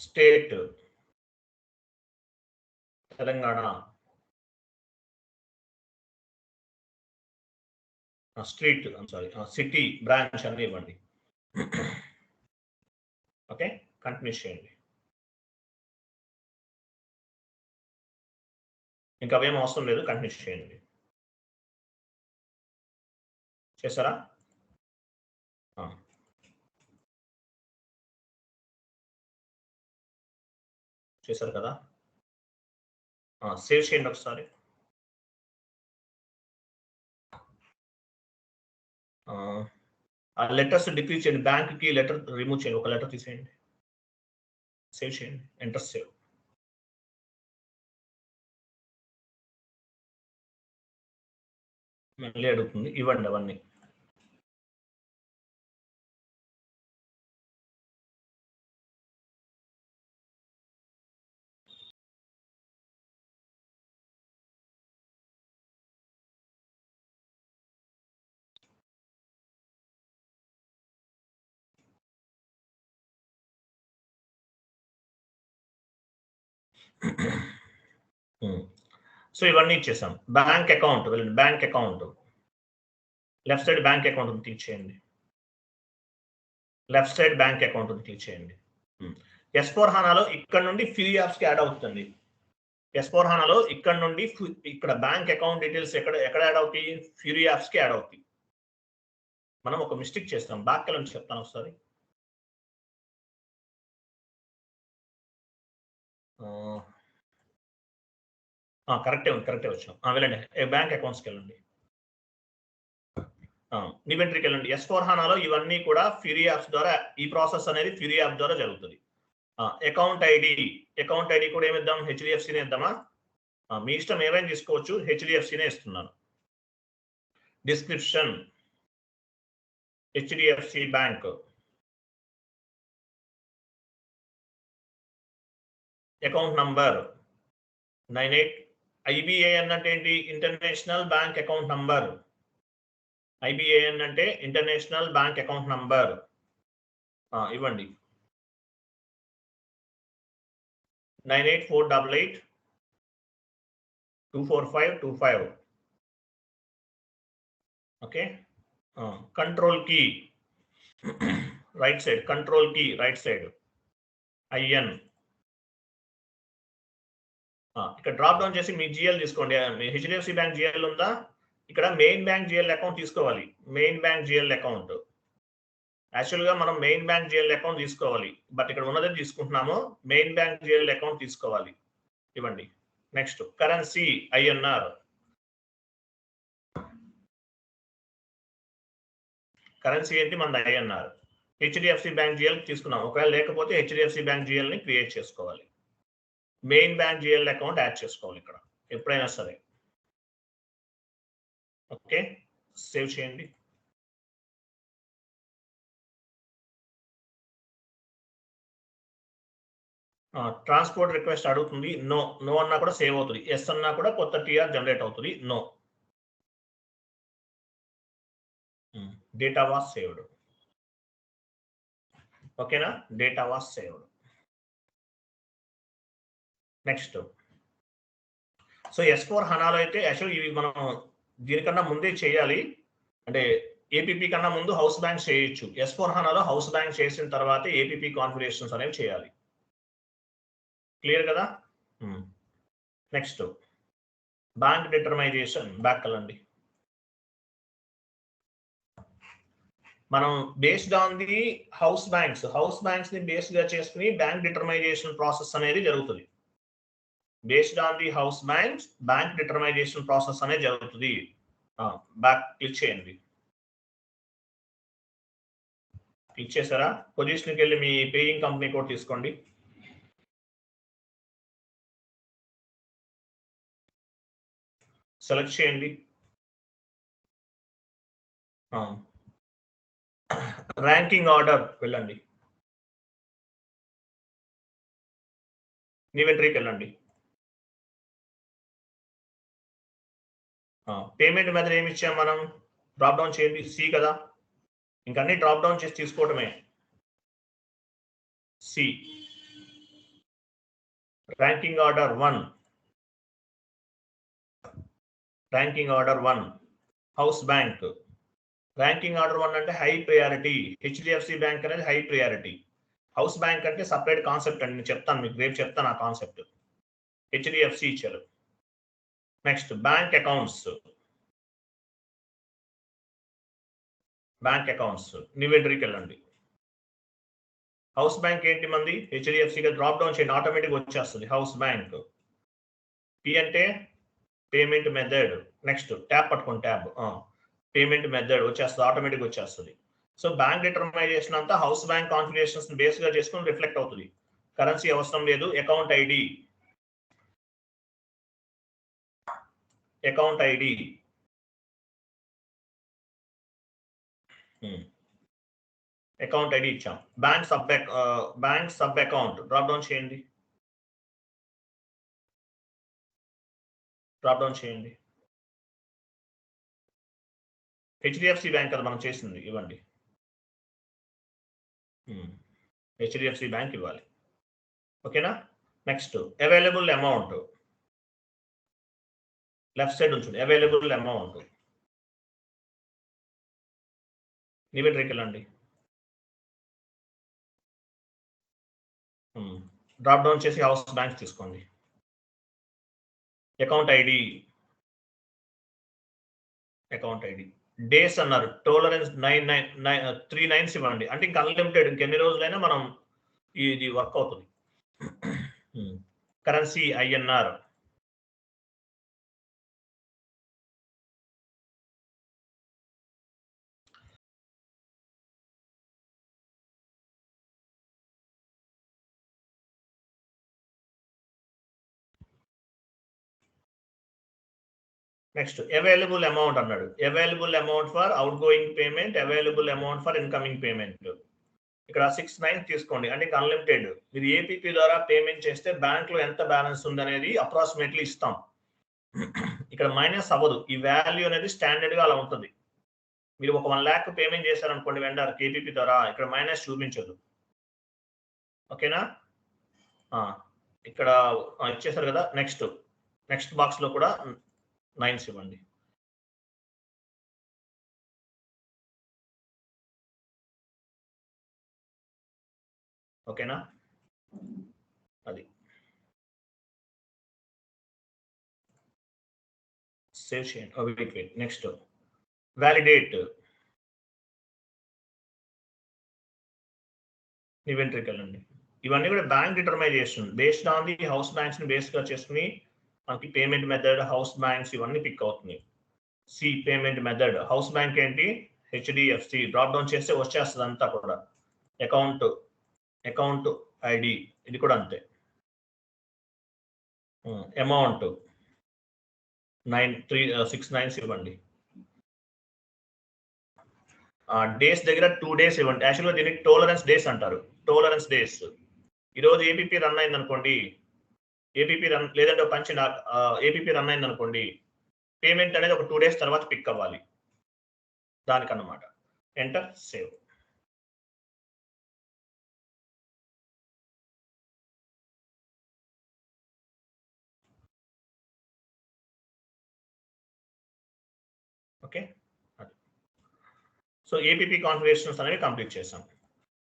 [SPEAKER 1] state Telangana, street city, branch అన్ని ఇవ్వండి. ఓకే, కంటిన్యూ చేయండి. ఇంకా అవేం అవసరం లేదు, కంటిన్యూ చేయండి. చేశారా? చేశారు కదా? సేవ్ చేయండి ఒకసారి. లెటర్స్ డిక్రీజ్ చేయండి. బ్యాంక్కి లెటర్ రిమూవ్ చేయండి, ఒక లెటర్ తీసేయండి. సేవ్ చేయండి, ఎంటర్ సేవ్. మళ్ళీ అడుగుతుంది, ఇవ్వండి అవన్నీ. సో ఇవన్నీ ఇచ్చేసాం. బ్యాంక్ అకౌంట్ వెళ్ళండి. Bank account left side bank account click చేయండి. Left side bank account click చేయండి. S4 HANAలో ఇక్కడ నుండి ఫ్రీ యాప్స్ కి యాడ్ అవుతుంది. S4 HANAలో ఇక్కడ నుండి ఇక్కడ బ్యాంక్ అకౌంట్ డీటెయిల్స్ ఎక్కడ యాడ్ అవుతాయి, ఫ్రీ యాప్స్ కి యాడ్ అవుతాయి. మనం ఒక మిస్టేక్ చేస్తాం, బ్యాక్ వెళ్ళి చెప్తాను ఒకసారి. కరెక్టే వచ్చాం. వెళ్ళండి, బ్యాంక్ అకౌంట్స్కి వెళ్ళండి. ఇన్వెంటరీకి వెళ్ళండి. S4 HANAలో ఇవన్నీ కూడా ఫ్రీ యాప్స్ ద్వారా, ఈ ప్రాసెస్ అనేది ఫ్రీ యాప్ ద్వారా జరుగుతుంది. అకౌంట్ ఐడి కూడా ఏమిద్దాం, హెచ్డిఎఫ్సినే ఇద్దామా? మీ ఇష్టం, ఏమైనా తీసుకోవచ్చు, హెచ్డిఎఫ్సినే ఇస్తున్నాను. Description HDFC bank, account number 98. IBAN అంటే ఏంటి, international bank account number. IBAN అంటే ఇంటర్నేషనల్ బ్యాంక్ అకౌంట్ నంబర్. ఇవ్వండి. 984888 24525. Okay, control key right side, control key right side, IN. ఇక్కడ డ్రాప్ డౌన్ చేసి మీ GL తీసుకోండి. మీ హెచ్డిఎఫ్సి బ్యాంక్ GL ఉందా? ఇక్కడ మెయిన్ బ్యాంక్ GL అకౌంట్ తీసుకోవాలి. మెయిన్ బ్యాంక్ GL అకౌంట్, యాక్చువల్గా మనం మెయిన్ బ్యాంక్ GL అకౌంట్ తీసుకోవాలి, బట్ ఇక్కడ ఉన్నదే తీసుకుంటున్నాము. మెయిన్ బ్యాంక్ GL అకౌంట్ తీసుకోవాలి, ఇవ్వండి. Next currency INR. కరెన్సీ ఏంటి, మన INR. హెచ్డిఎఫ్సి బ్యాంక్ GL తీసుకున్నాం. ఒకవేళ లేకపోతే హెచ్డిఎఫ్సి బ్యాంక్ GL ని క్రియేట్ చేసుకోవాలి. Main bank GL account add చేసుకోవాలి ఇక్కడ ఎప్పుడైనా సరే. ఓకే, సేవ్ చేయండి. ట్రాన్స్పోర్ట్ రిక్వెస్ట్ అడుగుతుంది, నో అన్నా కూడా సేవ్ అవుతుంది. ఎస్ అన్నా కూడా కొత్త TR జనరేట్ అవుతుంది. No, data was saved. ఓకేనా, data was saved. Next, so S4 HANAలో అయితే యాక్చువల్ ఇవి మనం దీనికన్నా ముందే చేయాలి. అంటే ఏపీపీ కన్నా ముందు హౌస్ బ్యాంక్ చేయొచ్చు. S4 HANAలో హౌస్ బ్యాంక్ చేసిన తర్వాత ఏపీపీ కాన్ఫిగరేషన్స్ అనేవి చేయాలి. క్లియర్ కదా? Next, bank డిటర్మైజేషన్. బ్యాక్ వెళ్ళండి. మనం based on the house banks ని బేస్ గా చేసుకుని బ్యాంక్ డిటర్మైజేషన్ ప్రాసెస్ అనేది జరుగుతుంది. Based on the house banks bank determination process అనేది జరుగుతుంది. బ్యాక్ క్లిక్ చేయండి. క్లిక్ చేశారా? పొజిషన్కి వెళ్ళి మీ పేయింగ్ కంపెనీ కోడ్ తీసుకోండి. సెలెక్ట్ చేయండి. ర్యాంకింగ్ ఆర్డర్ వెళ్ళండి. ఇన్వెంటరీకి వెళ్ళండి. పేమెంట్ మెథడ్ ఏమి ఇచ్చాం మనం? డ్రాప్ డౌన్ చేయండి. సి కదా, ఇంకా అన్ని డ్రాప్ డౌన్ చేసి తీసుకోవడమే. C ranking order 1, ranking order 1 house bank. Ranking order 1 అంటే హై ప్రియారిటీ. హెచ్డిఎఫ్సి బ్యాంక్ అనేది హై ప్రియారిటీ. హౌస్ బ్యాంక్ అంటే సపరేట్ కాన్సెప్ట్ అండి, నేను చెప్తాను మీకు, రేపు చెప్తాను ఆ కాన్సెప్ట్. హెచ్డిఎఫ్సి ఇచ్చారు. Next bank accounts. Bank accounts ఇన్వెంటరీకి వెళ్ళండి. హౌస్ బ్యాంక్ ఏంటి మంది? హెచ్డిఎఫ్సిగా డ్రాప్ డౌన్ చేయండి, ఆటోమేటిక్గా వచ్చేస్తుంది హౌస్ బ్యాంక్. పి అంటే పేమెంట్ మెథడ్. నెక్స్ట్ ట్యాబ్ పట్టుకోండి, ట్యాబ్ పేమెంట్ మెథడ్ వచ్చేస్తుంది, ఆటోమేటిక్ వచ్చేస్తుంది. సో బ్యాంక్ డిటర్మైజేషన్ అంతా హౌస్ బ్యాంక్ కాన్ఫిగరేషన్స్ బేస్ గా చేసుకుని రిఫ్లెక్ట్ అవుతుంది. కరెన్సీ అవసరం లేదు. Account ID, account ID account ID ఇచ్చాం. Bank sub account drop down చేయండి. డ్రాప్ డౌన్ చేయండి. హెచ్డిఎఫ్సి బ్యాంక్ కదా మనం చేసింది, ఇవ్వండి. హెచ్డిఎఫ్సి బ్యాంక్ ఇవ్వాలి. ఓకేనా? Next available amount left side ఉంచండి. అవైలబుల్ అమౌంట్ ఇన్వెంటరీకి వెళ్ళండి. డ్రాప్ డౌన్ చేసి హౌస్ బ్యాంక్ తీసుకోండి. Account ID, account ID days అన్నారు. టోలరెన్స్ 3 9 ఇవ్వండి. అంటే ఇంకా అన్లిమిటెడ్, ఇంకెన్ని రోజులైనా మనం ఇది వర్క్ అవుతుంది. Currency INR, next available amount అన్నాడు. Available amount for outgoing payment, available amount for incoming payment. ఇక్కడ 6 9 తీసుకోండి, అంటే ఇంకా అన్లిమిటెడ్. మీరు ఏపీపీ ద్వారా పేమెంట్ చేస్తే బ్యాంక్ లో ఎంత బ్యాలెన్స్ ఉంది అనేది అప్రాక్సిమేట్లీ ఇస్తాం. ఇక్కడ మైనస్ అవ్వదు. ఈ వాల్యూ అనేది స్టాండర్డ్ గా అలా ఉంటుంది. మీరు ఒక 1 lakh పేమెంట్ చేశారనుకోండి వెండర్ ఏపీపీ ద్వారా, ఇక్కడ మైనస్ చూపించదు. ఓకేనా? ఇక్కడ ఇచ్చేసారు కదా. నెక్స్ట్ బాక్స్ లో కూడా 9 ఇవ్వండి. ఓకేనా? అది సేవ్ చేయండి. వెయిట్ నెక్స్ట్ వ్యాలిడేట్ ఇన్వెంటరీకి వెళ్ళండి. ఇవన్నీ కూడా bank determination based on the house banks ని బేస్ గా చేసుకుని మనకి పేమెంట్ మెథడ్, హౌస్ బ్యాంక్స్ ఇవన్నీ పిక్ అవుతున్నాయి. C payment method, house bank ఏంటి? హెచ్డిఎఫ్సి. డ్రాప్ డౌన్ చేస్తే వచ్చేస్తుంది అంతా కూడా. అకౌంట్ ఐడి ఇది కూడా అంతే. అమౌంట్ 6 9 ఇవ్వండి. డేస్ దగ్గర 2 days ఇవ్వండి. యాక్చువల్గా దీనికి టోలరెన్స్ డేస్ అంటారు. Tolerance days. ఈరోజు ఏపీపీ రన్ అయింది అనుకోండి, ఏపీపీ రన్ లేదంటే ఏపీపీ రన్ అయింది అనుకోండి, పేమెంట్ అనేది ఒక 2 days తర్వాత పిక్ అవ్వాలి దానికన్నమాట. Enter, save. Okay, so APP configurations అనేవి కంప్లీట్ చేసాం.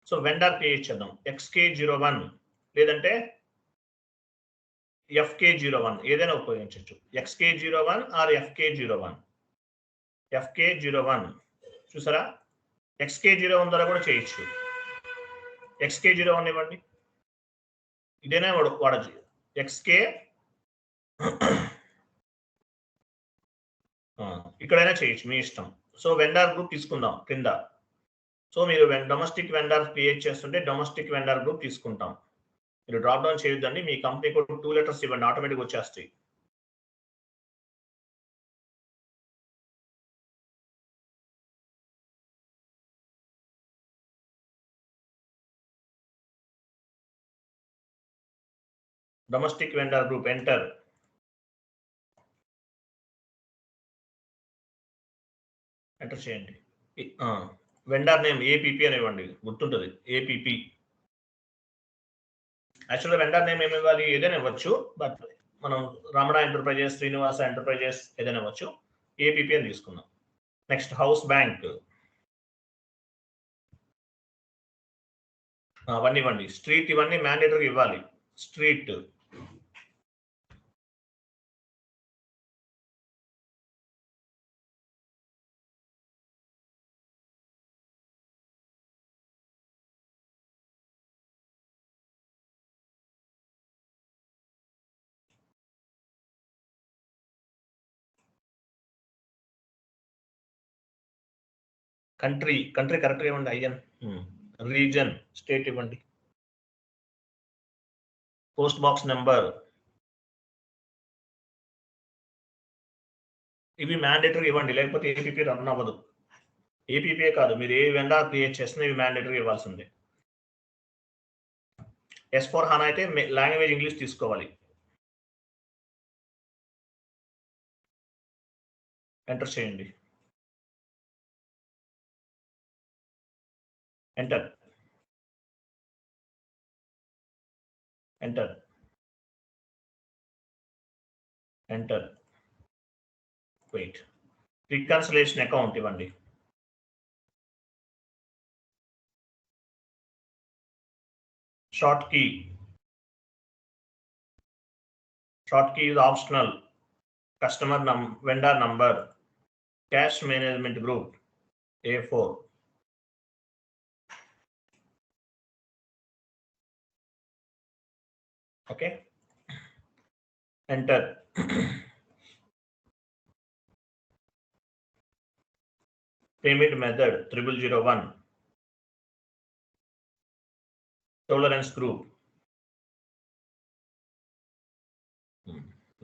[SPEAKER 1] సో వెండర్ క్రియేట్ చేద్దాం. XK01 లేదంటే FK01 ఏదైనా ఉపయోగించవచ్చు. XK01 are FK01. FK01 చూసారా? XK01 ద్వారా కూడా చేయొచ్చు. XK01 ఇవ్వండి, ఇదేనా వాడచ్చు. XK ఇక్కడైనా చేయొచ్చు మీ ఇష్టం. సో వెండర్ గ్రూప్ తీసుకుందాం కింద. సో మీరు డొమెస్టిక్ వెండర్ క్రియేట్ చేస్తుంటే డొమెస్టిక్ వెండర్ గ్రూప్ తీసుకుంటాం. మీరు డ్రాప్ డౌన్ చేయొద్దండి, మీ కంపెనీ కూడా 2 లెటర్స్ ఇవ్వండి, ఆటోమేటిక్ వచ్చేస్తాయి. Domestic vendor group enter. Enter చేయండి. వెండర్ నేమ్ ఏపీపీ అని ఇవ్వండి, గుర్తుంటుంది ఏపీపీ. యాక్చువల్గా వెండర్ నేమ్ ఏమి ఇవ్వాలి, ఏదైనా ఇవ్వచ్చు, బట్ మనం రమణ ఎంటర్ప్రైజెస్, శ్రీనివాస ఎంటర్ప్రైజెస్ ఏదైనా ఇవ్వచ్చు. ఏపీపీ అని తీసుకుందాం. నెక్స్ట్ హౌస్ బ్యాంక్ అవన్నీ ఇవ్వండి. స్ట్రీట్ ఇవన్నీ మ్యాండేటరీ ఇవ్వాలి. స్ట్రీట్ కంట్రీ కరెక్ట్గా ఇవ్వండి. ఐఎన్ రీజన్ స్టేట్ ఇవ్వండి. పోస్ట్ బాక్స్ నెంబర్ ఇవి మ్యాండేటరీ ఇవ్వండి, లేకపోతే ఏపీపీ రన్ అవ్వదు. ఏపీపీ కాదు, మీరు ఏ వెండర్ క్రియేట్ చేసినా ఇవి మ్యాండేటరీ ఇవ్వాల్సిందే. S/4HANA అయితే లాంగ్వేజ్ ఇంగ్లీష్ తీసుకోవాలి. ఎంటర్ చేయండి. Enter. Enter. Enter. Wait. Reconciliation account ఇవ్వండి. Short key is optional. Customer vendor number, cash management group A4. Okay, enter. Payment method 0001. Tolerance group.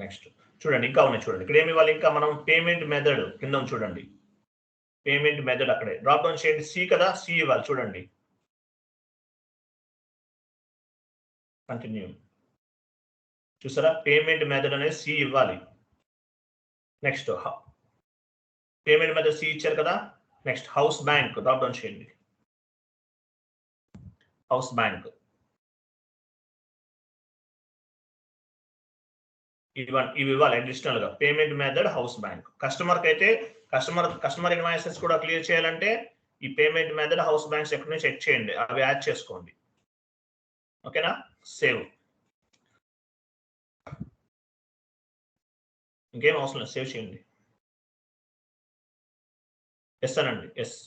[SPEAKER 1] Next చూడండి, ఇంకా ఉన్నాయి చూడండి. ఇక్కడ ఏమి ఇవ్వాలి, ఇంకా మనం పేమెంట్ మెథడ్ కింద చూడండి. పేమెంట్ మెథడ్ అక్కడే డ్రాప్ డౌన్ చేయండి. సి కదా, సి ఇవ్వాలి చూడండి. కంటిన్యూ. చూసారా, పేమెంట్ మెథడ్ అనేది సి ఇవ్వాలి. నెక్స్ట్ పేమెంట్ మెథడ్ సి ఇచ్చారు కదా. Next house bank drop down చేయండి. హౌస్ బ్యాంక్ ఇవి ఇవ్వాలి అడిషనల్ గా. Payment method house bank. Customer కి అయితే కస్టమర్ ఇన్వాయిసెస్ కూడా క్లియర్ చేయాలంటే ఈ పేమెంట్ మెథడ్ హౌస్ బ్యాంక్స్ ఎక్కడి నుంచి చెక్ చేయండి, అవి యాడ్ చేసుకోండి. ఓకేనా, సేవ్. ఇంకేం అవసరం లేదు, సేవ్ చేయండి. ఎస్ అనండి. Yes,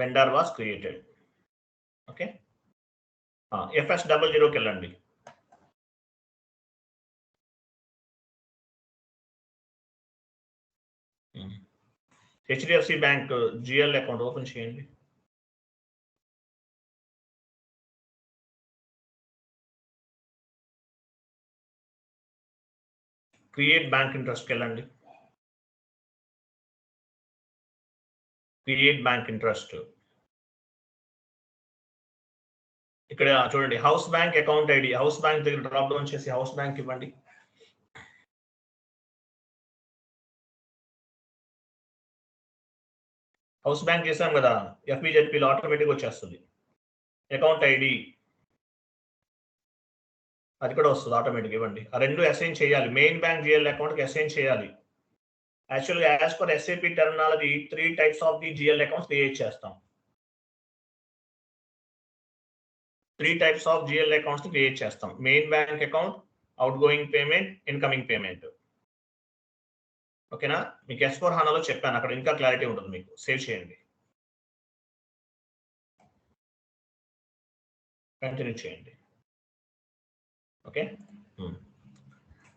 [SPEAKER 1] vendor was created. Okay, FS00కి వెళ్ళండి. HDFC bank GL account open చేయండి. క్రియేట్ బ్యాంక్ ఇంట్రెస్ట్కి వెళ్ళండి. Create bank interest. ఇక్కడ చూడండి, house bank account ID. House bank దగ్గర డ్రాప్ డౌన్ చేసి హౌస్ బ్యాంక్ ఇవ్వండి. హౌస్ బ్యాంక్ చేసాం కదా, FBZPలో ఆటోమేటిక్ వచ్చేస్తుంది. అకౌంట్ ఐడి అది కూడా వస్తుంది ఆటోమేటిక్, ఇవ్వండి. ఆ రెండు అసైన్ చేయాలి. మెయిన్ బ్యాంక్ GL అకౌంట్కి అసైన్ చేయాలి. యాక్చువల్గా as per SAP terminology 3 types of the GL accounts create చేస్తాం. 3 types of GL accounts create చేస్తాం. Main bank account, outgoing payment, incoming payment. ఓకేనా, మీకు S/4HANAలో చెప్పాను, అక్కడ ఇంకా క్లారిటీ ఉంటుంది మీకు. సేవ్ చేయండి, కంటిన్యూ చేయండి. ఓకే,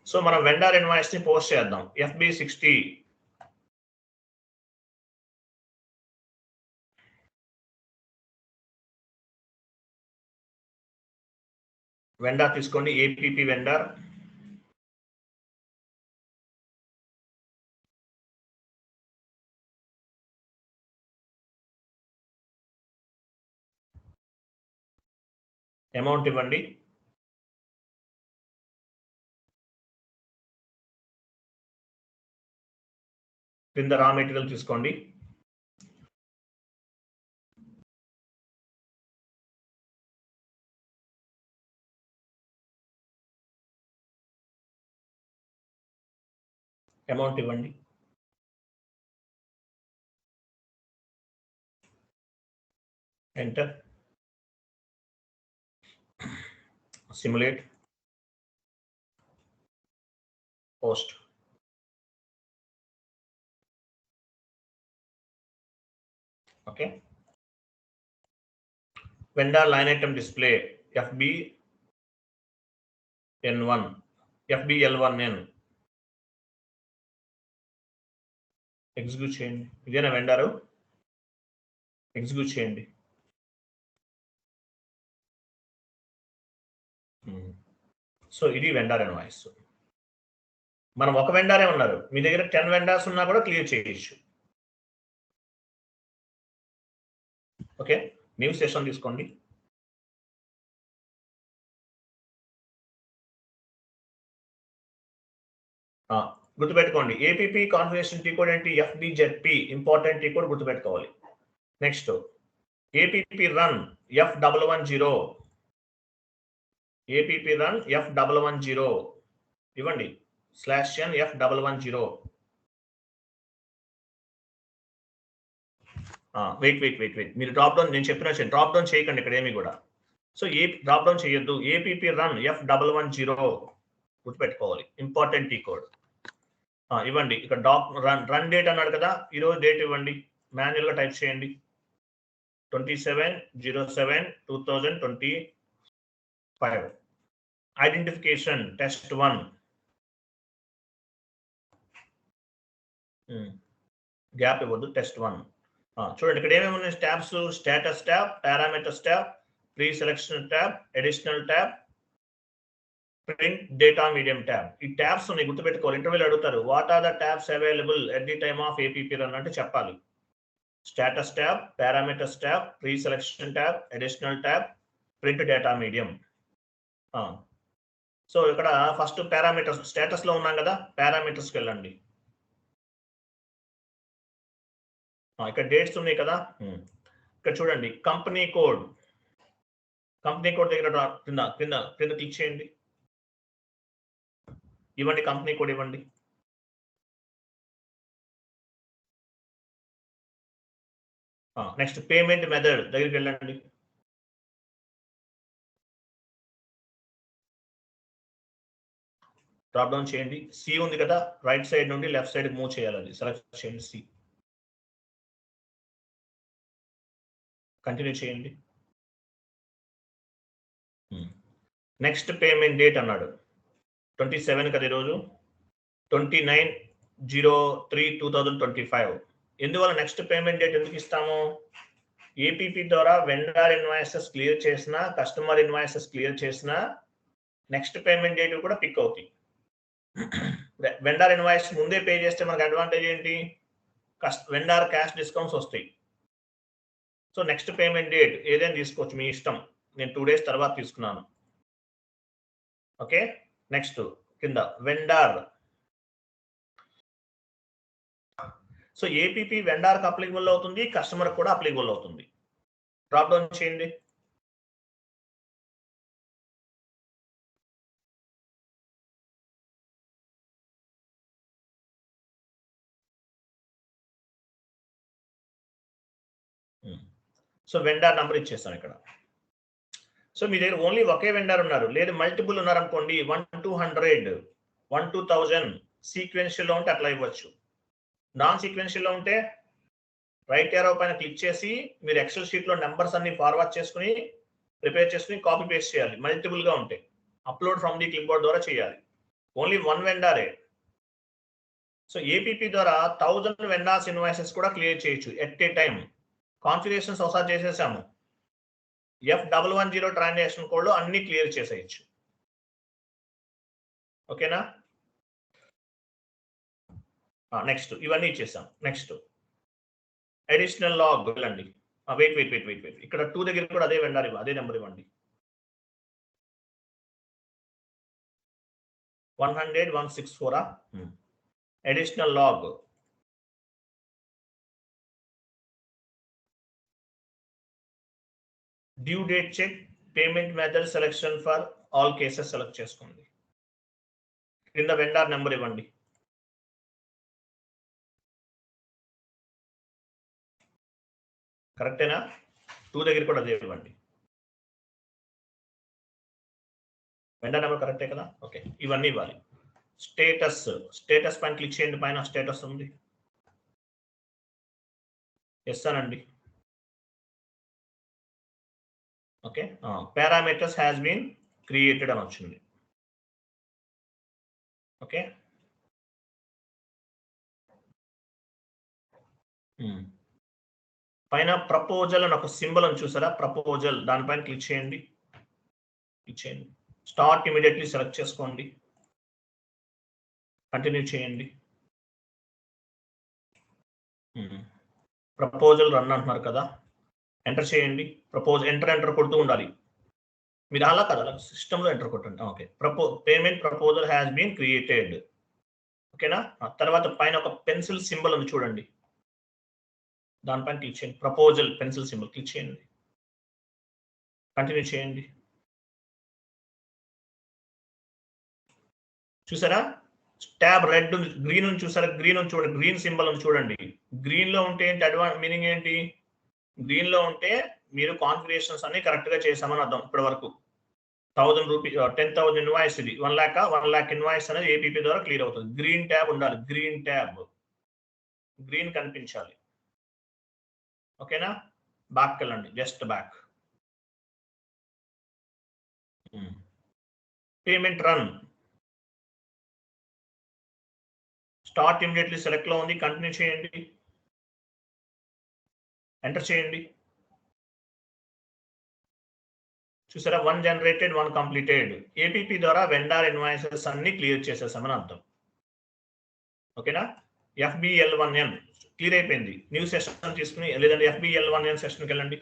[SPEAKER 1] సో మనం వెండర్ ఇన్వాయిస్ ని పోస్ట్ చేద్దాం. FB60 వెండర్ తీసుకోండి. APP వెండర్ అమౌంట్ ఇవ్వండి. కింద రా మెటీరియల్ తీసుకోండి. అమౌంట్ ఇవ్వండి. Enter. Simulate. Post. Okay. Vendor line item display FBN1 FBL1N execute చేయండి. ఇదేనా వెండరు? ఎగ్జిక్యూట్ చేయండి. సో ఇది వెండర్ ఇన్వాయిస్. మనం ఒక వెండరే ఉన్నారు, మీ దగ్గర 10 వెండర్స్ ఉన్నా కూడా క్లియర్ చేయొచ్చు. ఓకే, న్యూ సెషన్ తీసుకోండి. గుర్తుపెట్టుకోండి, APP కాన్ఫిగరేషన్ టీ కోడ్ ఏంటి? FBZP ఇంపార్టెంట్ టీ కోడ్ గుర్తుపెట్టుకోవాలి. Next APP run F110 APP run F110 ఇవ్వండి. /n F110. వెయిట్ మీరు డ్రాప్ డౌన్, నేను చెప్పిన డ్రాప్ డౌన్ చేయకండి ఇక్కడ ఏమి కూడా. సో డ్రాప్ డౌన్ చేయొద్దు. APP రన్ F110 గుర్తుపెట్టుకోవాలి, ఇంపార్టెంట్ టీ కోడ్. ఇవ్వండి. ఇక్కడ రన్ డేట్ అన్నాడు కదా, ఈరోజు డేట్ ఇవ్వండి. మాన్యువల్ గా టైప్ చేయండి. 27/07/2025. Identification test1. గ్యాప్ ఇవ్వద్దు. test1. చూడండి ఇక్కడ ఏమేమి ఉన్నాయి tabs: status tab, parameters tab, pre selection tab, additional tab, print data medium tab. ఈ ట్యాబ్స్ ఉన్నాయి, గుర్తుపెట్టుకోవాలి. ఇంటర్వ్యూలో అడుగుతారు, what are the tabs available at the time of APP run అంటే చెప్పాలి. Status tab, parameters tab, pre selection tab, additional tab, print data medium. So ఇక్కడ first parameters, status లో ఉన్నాం కదా, పారామీటర్స్కి వెళ్ళండి. ఇక్కడ డేట్స్ ఉన్నాయి కదా, ఇక్కడ చూడండి కంపెనీ కోడ్. కంపెనీ కోడ్ దగ్గర కింద క్లిక్ చేయండి. ఇవ్వండి కంపెనీ కోడ్ ఇవ్వండి. నెక్స్ట్ పేమెంట్ మెథడ్ దగ్గరికి వెళ్ళండి. డ్రాప్ డౌన్ చేయండి. C ఉంది కదా, రైట్ సైడ్ నుండి లెఫ్ట్ సైడ్ మూవ్ చేయాలి. అది సెలెక్ట్ చేయండి. C కంటిన్యూ చేయండి. నెక్స్ట్ పేమెంట్ డేట్ అన్నాడు 27 కదా, ఈరోజు 29/03/2025. ఎందువల్ల నెక్స్ట్ పేమెంట్ డేట్ ఎందుకు ఇస్తాము? APP ద్వారా వెండర్ ఇన్వాయిసెస్ క్లియర్ చేసిన, కస్టమర్ ఇన్వాయిసెస్ క్లియర్ చేసిన నెక్స్ట్ పేమెంట్ డేట్ కూడా పిక్ అవుతాయి. వెండర్ ఇన్వాయిస్ ముందే పే చేస్తే మనకు అడ్వాంటేజ్ ఏంటి? వెండర్ క్యాష్ డిస్కౌంట్స్ వస్తాయి. సో నెక్స్ట్ పేమెంట్ డేట్ ఏదైనా తీసుకోవచ్చు, మీ ఇష్టం. నేను 2 days తర్వాత తీసుకున్నాను. ఓకే, నెక్స్ట్ కింద వెండర్. సో APP వెండర్కి అప్లికబుల్ అవుతుంది, కస్టమర్ కూడా అప్లికబుల్ అవుతుంది. డ్రాప్ డౌన్ చేయండి. సో వెండర్ నంబర్ ఇచ్చేస్తాను ఇక్కడ. సో మీ దగ్గర ఓన్లీ ఒకే వెండర్ ఉన్నారు, లేదు మల్టిపుల్ ఉన్నారనుకోండి, 1-200, 1-2000 సీక్వెన్షియల్లో ఉంటే అట్లా ఇవ్వచ్చు. నాన్ సీక్వెన్షియల్లో ఉంటే రైట్ ఏరో పైన క్లిక్ చేసి మీరు ఎక్సెల్ షీట్లో నెంబర్స్ అన్ని ఫార్వర్డ్ చేసుకుని ప్రిపేర్ చేసుకుని కాపీ పేస్ట్ చేయాలి. మల్టిపుల్ గా ఉంటే upload from the clipboard ద్వారా చేయాలి. ఓన్లీ వన్ వెండారే. సో ఏపీపీ ద్వారా 1000 వెండార్స్ ఇన్వాయిసెస్ కూడా క్లియర్ చేయొచ్చు ఎట్ ఏ టైం. కాన్ఫిగరేషన్స్ ఒకసారి చేసేసాము. F110 ట్రాన్సాక్షన్ కోడ్ లో అన్ని క్లియర్ చేసేయచ్చు. ఓకేనా? నెక్స్ట్ ఇవన్నీ ఇచ్చేసాం. నెక్స్ట్ అడిషనల్ లాగ్ వెళ్ళండి. వెయిట్. ఇక్కడ 2 దగ్గర కూడా అదే వెండార్ అదే నెంబర్ ఇవ్వండి. 100-164 additional log. Due date check, payment method selection for all cases select చేసుకోండి. కింద వెండార్ నెంబర్ ఇవ్వండి. కరెక్టేనా? 2 దగ్గర కూడా అదే ఇవ్వండి. వెండర్ నెంబర్ కరెక్టే కదా? ఓకే, ఇవన్నీ ఇవ్వాలి. స్టేటస్ పైన క్లిక్ చేయండి. పైన స్టేటస్ ఉంది. ఇస్తానండి. Okay, parameters has been created అని వచ్చింది. ఓకే, పైన ప్రపోజల్ అని ఒక సింబల్ అని చూసారా? ప్రపోజల్ దానిపైన క్లిక్ చేయండి. స్టార్ట్ ఇమీడియట్లీ సెలెక్ట్ చేసుకోండి. కంటిన్యూ చేయండి. ప్రపోజల్ రన్ అంటున్నారు కదా, ఎంటర్ చేయండి. ఎంటర్ కొడుతూ ఉండాలి. మీరు అలా కదా, సిస్టంలో ఎంటర్ కొట్టండి. Okay, payment proposal has been created. ఓకేనా? తర్వాత పైన ఒక పెన్సిల్ సింబల్ ఉంది చూడండి, దానిపైన క్లిక్ చేయండి. ప్రపోజల్ పెన్సిల్ సింబల్ క్లిక్ చేయండి. కంటిన్యూ చేయండి. చూసారా? ట్యాబ్ రెడ్ గ్రీన్ ఉంది చూసారా? గ్రీన్ ఉంది చూడండి, గ్రీన్ సింబల్ ఉంది చూడండి. గ్రీన్ లో ఉంటే ఏంటి మీనింగ్ ఏంటి? గ్రీన్ లో ఉంటే మీరు కాన్ఫిగరేషన్స్ అన్ని కరెక్ట్ గా చేసామని అర్థం. ఇప్పటి వరకు 1000 రూపీస్ 10,000 ఇన్వాయిస్, ఇది 1 lakh ఇన్వాయిస్ అనేది ఏపీపీ ద్వారా క్లియర్ అవుతుంది. గ్రీన్ ట్యాబ్ ఉండాలి. గ్రీన్ ట్యాబ్ గ్రీన్ కనిపించాలి. ఓకేనా? బ్యాక్ వెళ్ళండి, just back. Payment run. Start immediately select లో ఉంది. కంటిన్యూ చేయండి. ఎంటర్ చేయండి. చూసారా? 1 జనరేటెడ్ 1 కంప్లీటెడ్. ఏపీపీ ద్వారా వెండార్ ఇన్వాయిసెస్ అన్ని క్లియర్ చేసేసామని అర్థం. ఓకేనా? FBL1N క్లియర్ అయిపోయింది. న్యూ సెషన్ తీసుకుని, లేదంటే FBL1N సెషన్కి వెళ్ళండి.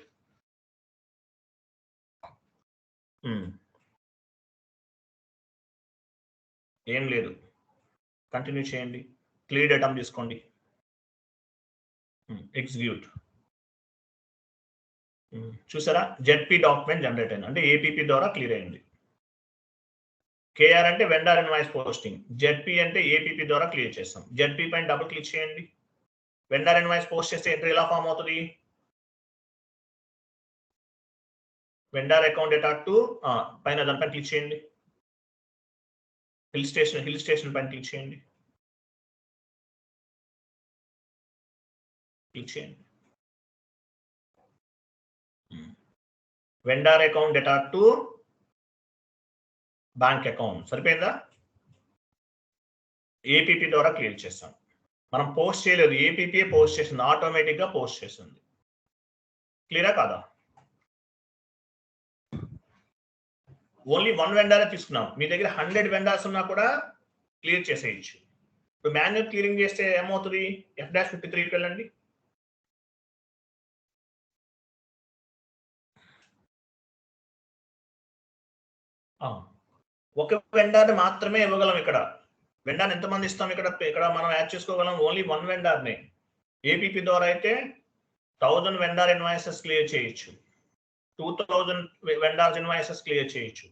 [SPEAKER 1] ఏం లేదు, కంటిన్యూ చేయండి. క్లియర్ డేటా తీసుకోండి. ఎగ్జిక్యూట్. చూసారా? జెడ్పీ డాక్యుమెంట్ జనరేట్ అయింది, అంటే ఏపీపీ ద్వారా క్లియర్ అయింది. కేఆర్ అంటే వెండార్ ఇన్వాయిస్ పోస్టింగ్, జెడ్పీ అంటే ఏపీపీ ద్వారా క్లియర్ చేస్తాం. జెడ్పీ పైన డబుల్ క్లిక్ చేయండి. వెండార్ ఇన్వాయిస్ పోస్ట్ చేస్తే ఎంట్రీ ఎలా ఫామ్ అవుతుంది? వెండార్ అకౌంట్ డేటా టు పైన దానిపైన క్లిక్ చేయండి. హిల్ స్టేషన్ పైన క్లిక్ చేయండి. క్లిక్ చేయండి. Vendor account data to bank account. సరిపోయిందా? ఏపీపీ ద్వారా క్లియర్ చేస్తాం. మనం పోస్ట్ చేయలేదు, ఏపీపీ పోస్ట్ చేసింది, ఆటోమేటిక్ గా పోస్ట్ చేస్తుంది. క్లియరా కాదా? ఓన్లీ 1 వెండారే తీసుకున్నాం. మీ దగ్గర 100 వెండార్స్ ఉన్నా కూడా క్లియర్ చేసేయచ్చు. ఇప్పుడు మాన్యువల్ క్లియరింగ్ చేస్తే ఏమవుతుంది? F-53కి వెళ్ళండి. ఒక వెండార్ మాత్రమే ఇవ్వగలం. ఇక్కడ వెండార్ ఎంతమంది ఇస్తాం? ఇక్కడ మనం యాడ్ చేసుకోగలం ఓన్లీ 1 వెండార్నే. ఏపీపీ ద్వారా అయితే 1000 వెండార్ ఇన్వాయిసెస్ క్లియర్ చేయొచ్చు, 2000 వెండార్స్ ఇన్వాయిసెస్ క్లియర్ చేయొచ్చు.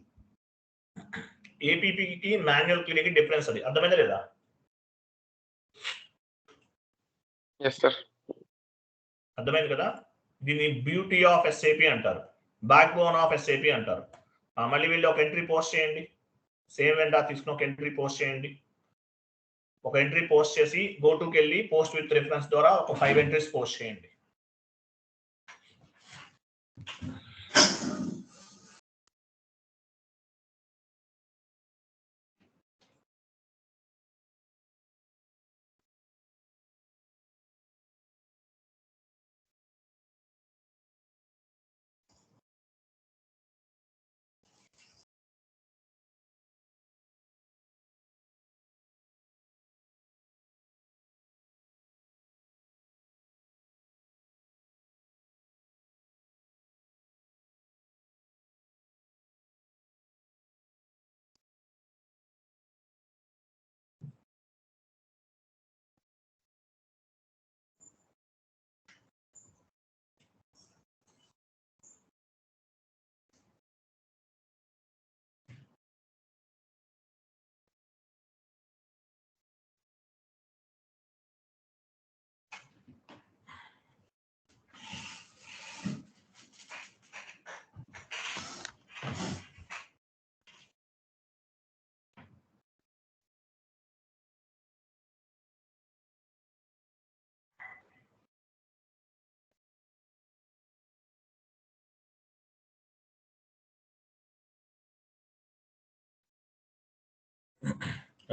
[SPEAKER 1] ఏపీపీకి మాన్యువల్ క్లియరింగ్ డిఫరెన్స్, అది అర్థమైందా లేదా? అర్థమైంది కదా? దీన్ని బ్యూటీ ఆఫ్ ఎస్ఏపీ అంటారు, బ్యాక్ బోన్ ఆఫ్ ఎస్ఏపీ అంటారు. మళ్ళీ వీళ్ళు ఒక ఎంట్రీ పోస్ట్ చేయండి. సేమ్ వెండార్ తీసుకుని ఒక ఎంట్రీ పోస్ట్ చేయండి. ఒక ఎంట్రీ పోస్ట్ చేసి గో టుకి వెళ్ళి పోస్ట్ విత్ రిఫరెన్స్ ద్వారా ఒక 5 ఎంట్రీస్ పోస్ట్ చేయండి.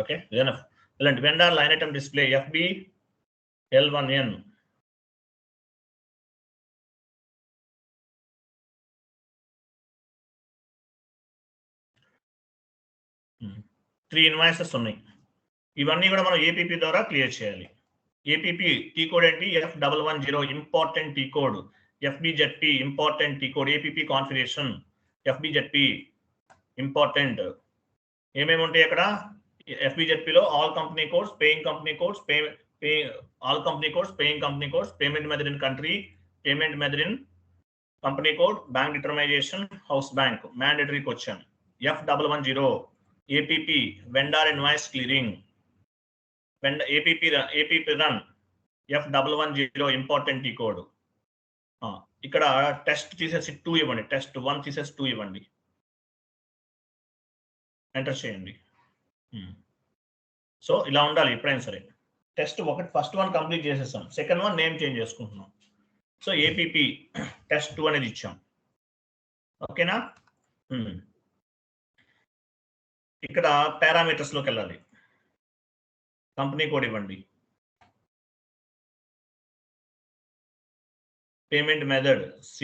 [SPEAKER 1] Okay enough. ఇలాంటి vendor line item display FB L1N. Three invoices ఉన్నాయి. ఇవన్నీ కూడా మనం ఏపీపీ ద్వారా క్లియర్ చేయాలి. ఏపీపీ టీ కోడ్ ఏంటి? F110 important T code. FBZP important T code. APP configuration FBZP important. ఏమేమి ఉంటాయి అక్కడ? FBZPలో all company codes, paying company codes, all company codes, paying company codes, payment method in country, payment method in company code, bank determination, house bank, mandatory question. F110 APP vendor invoice clearing. APP run F110 important T code. ఇక్కడ test తీసేసి 2 ఇవ్వండి. Test 1 తీసేసి 2 ఇవ్వండి. Enter చేయండి. So ఇలా ఉండాలి ఎప్పుడైనా సరే. టెస్ట్ ఒకటి ఫస్ట్ వన్ కంప్లీట్ చేసేసాం. సెకండ్ వన్ నేమ్ చేంజ్ చేసుకుంటున్నాం. సో ఏపీపీ టెస్ట్ 2 అనేది ఇచ్చాం. ఓకేనా? ఇక్కడ పారామీటర్స్లోకి వెళ్ళాలి. కంపెనీ కోడ్ ఇవ్వండి. Payment method C,